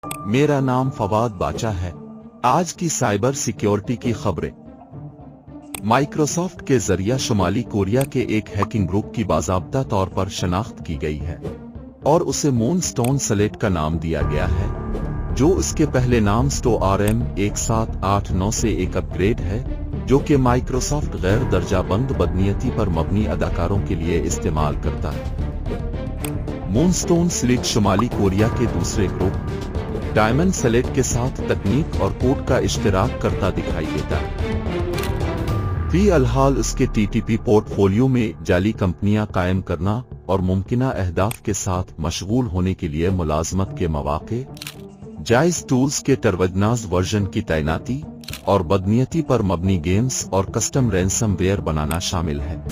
मेरा नाम फवाद बाचा है। आज की साइबर सिक्योरिटी की खबरें। माइक्रोसॉफ्ट के जरिए शुमाली कोरिया के एक हैकिंग ग्रुप की बाज़ाब्ता तौर पर शनाख्त की गई है और उसे मूनस्टोन सलेट का नाम दिया गया है, जो उसके पहले नाम STORM1789 से एक अपग्रेड है, जो कि माइक्रोसॉफ्ट गैर दर्जाबंद बदनीयती पर मबनी अदाकारों के लिए इस्तेमाल करता है। मूनस्टोन सलेट शुमाली कोरिया के दूसरे ग्रुप डायमंड सलेट के साथ तकनीक और कोड का इश्तिराक करता दिखाई देता है। फिलहाल उसके TTP पोर्टफोलियो में जाली कंपनियां कायम करना और मुमकिना अहदाफ के साथ मशगूल होने के लिए मुलाजमत के मौके, जायज टूल्स के तरवजनाज वर्जन की तैनाती और बदनीयती पर मबनी गेम्स और कस्टम रैंसमवेयर बनाना शामिल है।